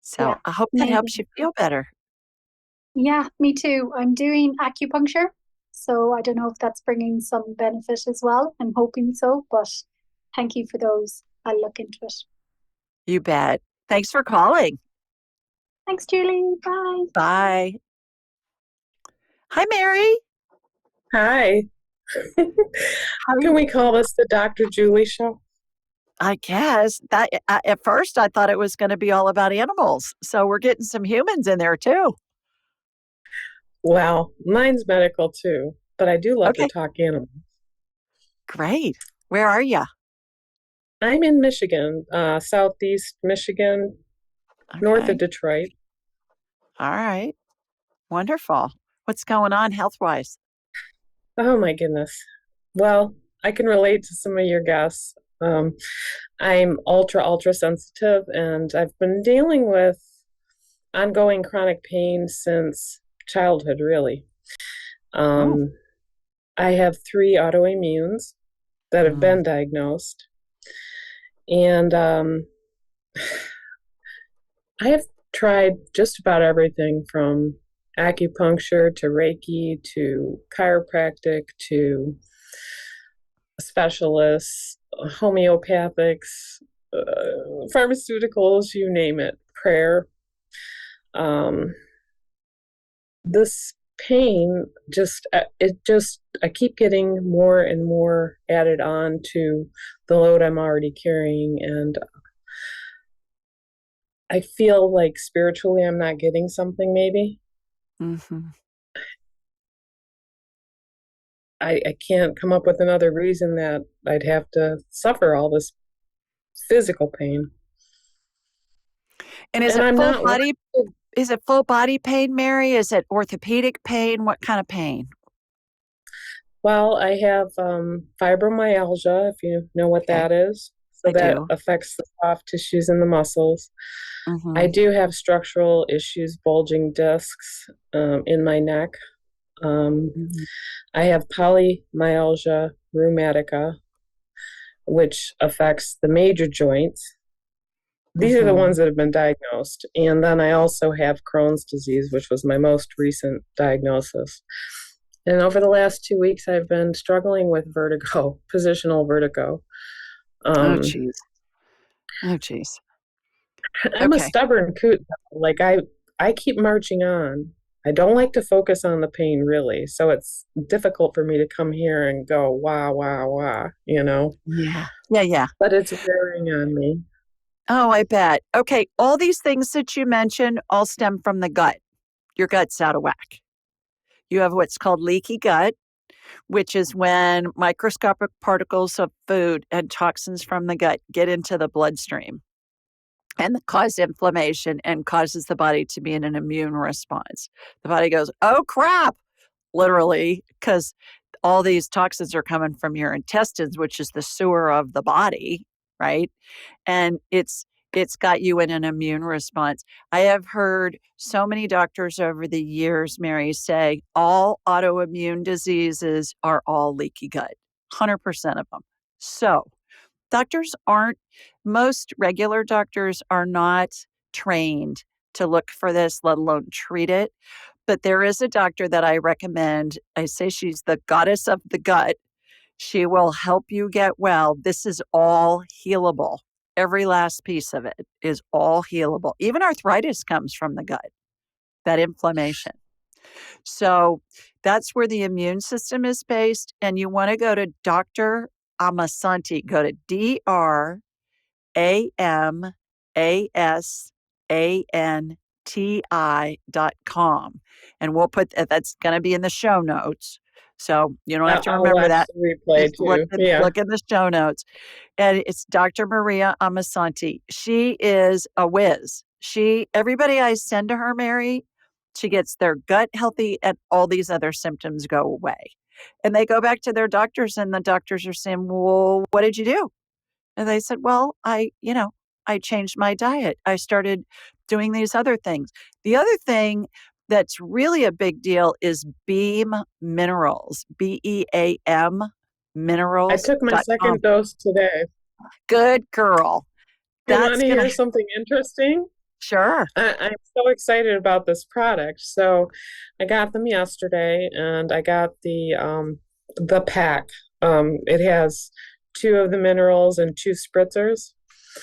So yeah, I hope that helps you amazing. feel better. Yeah, me too. I'm doing acupuncture, so I don't know if that's bringing some benefit as well. I'm hoping so, but thank you for those. I'll look into it. You bet. Thanks for calling. Thanks, Julie. Bye. Bye. Hi, Mary. Hi. How are Can you? we call this the Dr. Julie Show? I guess that at first I thought it was going to be all about animals. So we're getting some humans in there too. Well, mine's medical too, but I do love to Okay, talk animals. great. Where are you? I'm in Michigan, southeast Michigan, north of Okay. Detroit. All right. Wonderful. What's going on health wise? Oh my goodness. Well, I can relate to some of your guests. I'm ultra sensitive, and I've been dealing with ongoing chronic pain since childhood, really. Oh, Um, I have 3 autoimmunes that have been diagnosed. And I have tried just about everything from acupuncture to Reiki to chiropractic to specialists, homeopathics, pharmaceuticals, you name it, prayer. This pain I keep getting more and more added on to the load I'm already carrying, and I feel like spiritually I'm not getting something maybe. I can't come up with another reason that I'd have to suffer all this physical pain. And is it full body pain, Mary? Is it orthopedic pain? What kind of pain? Well, I have fibromyalgia, if you know what that is. So that affects the soft tissues and the muscles. I do have structural issues, bulging discs in my neck. I have polymyalgia rheumatica, which affects the major joints. These are the ones that have been diagnosed. And then I also have Crohn's disease, which was my most recent diagnosis. And over the last 2 weeks, I've been struggling with vertigo, positional vertigo. Oh, geez. I'm a stubborn coot. Like I keep marching on. I don't like to focus on the pain, really. So it's difficult for me to come here and go, wah, wah, wah, Yeah. But it's wearing on me. Oh, I bet. Okay. All these things that you mentioned all stem from the gut. Your gut's out of whack. You have what's called leaky gut, which is when microscopic particles of food and toxins from the gut get into the bloodstream and cause inflammation and causes the body to be in an immune response. The body goes, oh, crap, literally, because all these toxins are coming from your intestines, which is the sewer of the body, right? And it's got you in an immune response. I have heard so many doctors over the years, Mary, say all autoimmune diseases are all leaky gut, 100% of them. So most regular doctors are not trained to look for this, let alone treat it. But there is a doctor that I recommend. I say she's the goddess of the gut. She will help you get well. This is all healable. Every last piece of it is all healable. Even arthritis comes from the gut, that inflammation. So that's where the immune system is based. And you want to go to Dr. Amasanti. Go to DRAMASANTI.com. And we'll put that's going to be in the show notes. So you don't have to remember that. Just look in the show notes. And it's Dr. Maria Amasanti. She is a whiz. Everybody I send to her, Mary, she gets their gut healthy and all these other symptoms go away. And they go back to their doctors and the doctors are saying, well, what did you do? And they said, well, I changed my diet. I started doing these other things. The other thing that's really a big deal is Beam Minerals, BEAM Minerals. I took my second dose today. Good girl. You want to hear something interesting? Sure. I'm so excited about this product. So I got them yesterday and I got the pack. It has 2 of the minerals and 2 spritzers.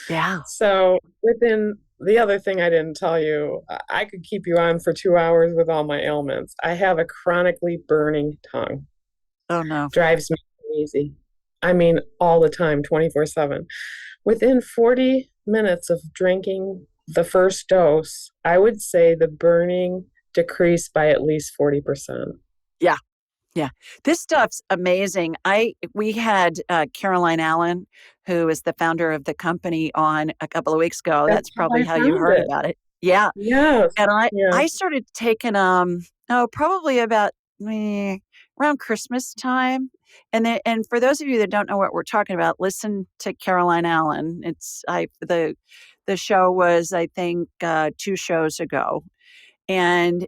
Yeah. So within the other thing I didn't tell you, I could keep you on for 2 hours with all my ailments. I have a chronically burning tongue. Oh, no. Drives me crazy. I mean, all the time, 24/7. Within 40 minutes of drinking the first dose, I would say the burning decreased by at least 40%. Yeah. Yeah. This stuff's amazing. We had Caroline Allen, who is the founder of the company, on a couple of weeks ago. That's probably how you heard about it. Yeah. Yes. And I started taking probably about around Christmas time. And for those of you that don't know what we're talking about, listen to Caroline Allen. The show was, I think, 2 shows ago. And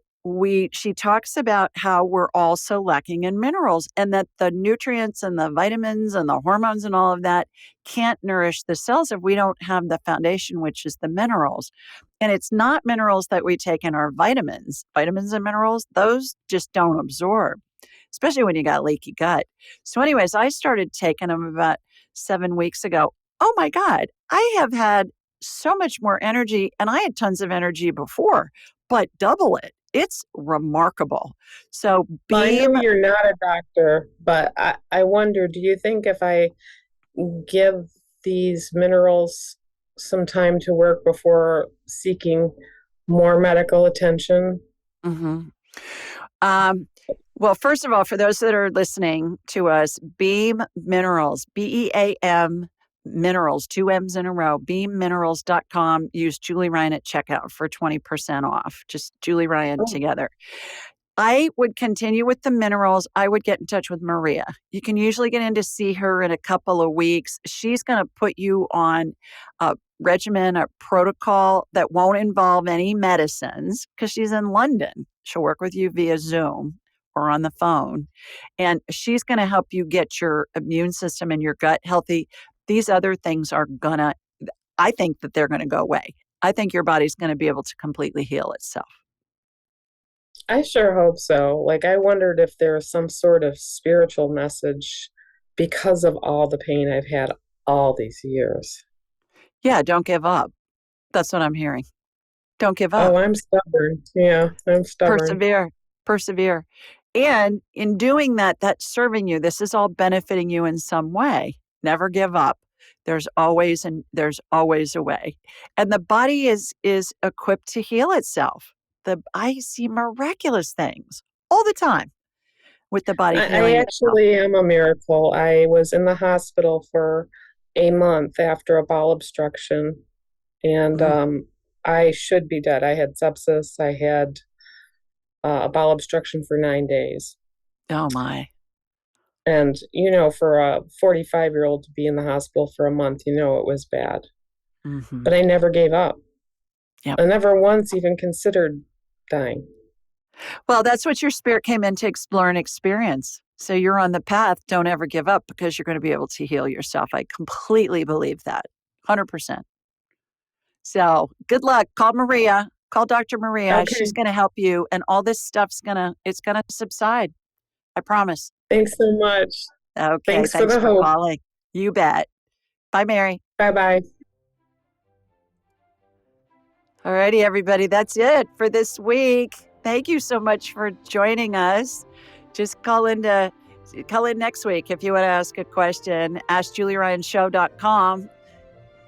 she talks about how we're also lacking in minerals and that the nutrients and the vitamins and the hormones and all of that can't nourish the cells if we don't have the foundation, which is the minerals. And it's not minerals that we take in our vitamins. Vitamins and minerals, those just don't absorb, especially when you got leaky gut. So anyways, I started taking them about 7 weeks ago. Oh my God, I have had so much more energy, and I had tons of energy before, but double it. It's remarkable. So Well, I know Beam, you're not a doctor, but I wonder, do you think if I give these minerals some time to work before seeking more medical attention? mhm. Well, first of all, for those that are listening to us, Beam Minerals, BEAM Minerals, 2 M's in a row, beamminerals.com. Use Julie Ryan at checkout for 20% off. Just Julie Ryan Oh. together. I would continue with the minerals. I would get in touch with Maria. You can usually get in to see her in a couple of weeks. She's going to put you on a regimen, a protocol that won't involve any medicines because she's in London. She'll work with you via Zoom or on the phone. And she's going to help you get your immune system and your gut healthy. These other things are I think that they're going to go away. I think your body's going to be able to completely heal itself. I sure hope so. Like, I wondered if there was some sort of spiritual message because of all the pain I've had all these years. Yeah, don't give up. That's what I'm hearing. Don't give up. Oh, I'm stubborn. Yeah, I'm stubborn. Persevere. And in doing that, that's serving you. This is all benefiting you in some way. Never give up. There's always a way. And the body is equipped to heal itself. I see miraculous things all the time with the body I healing itself. actually am a miracle. I was in the hospital for a month after a bowel obstruction, and I should be dead. I had sepsis. I had a bowel obstruction for 9 days. Oh, my. And, for a 45-year-old to be in the hospital for a month, it was bad. Mhm. But I never gave up. Yep. I never once even considered dying. Well, that's what your spirit came in to explore and experience. So you're on the path. Don't ever give up because you're going to be able to heal yourself. I completely believe that. 100%. So good luck. Call Maria. Call Dr. Maria. Okay. She's going to help you. And all this stuff's it's going to subside. I promise. Thanks so much. Okay. Thanks for the for hope. calling. You bet. Bye, Mary. Bye-bye. All righty, everybody. That's it for this week. Thank you so much for joining us. Just call in next week if you want to ask a question. AskJulieRyanShow.com,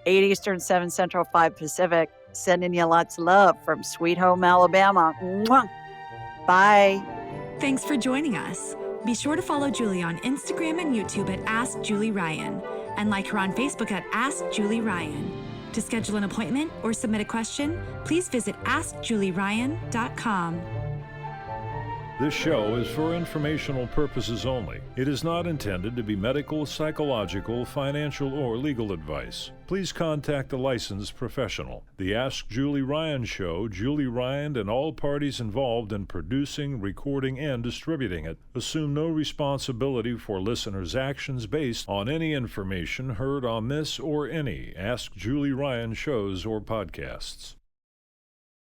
8 Eastern, 7 Central, 5 Pacific. Sending you lots of love from Sweet Home, Alabama. Mwah. Bye. Thanks for joining us. Be sure to follow Julie on Instagram and YouTube at Ask Julie Ryan and like her on Facebook at Ask Julie Ryan. To schedule an appointment or submit a question, please visit AskJulieRyan.com. This show is for informational purposes only. It is not intended to be medical, psychological, financial, or legal advice. Please contact a licensed professional. The Ask Julie Ryan Show, Julie Ryan and all parties involved in producing, recording, and distributing it assume no responsibility for listeners' actions based on any information heard on this or any Ask Julie Ryan shows or podcasts.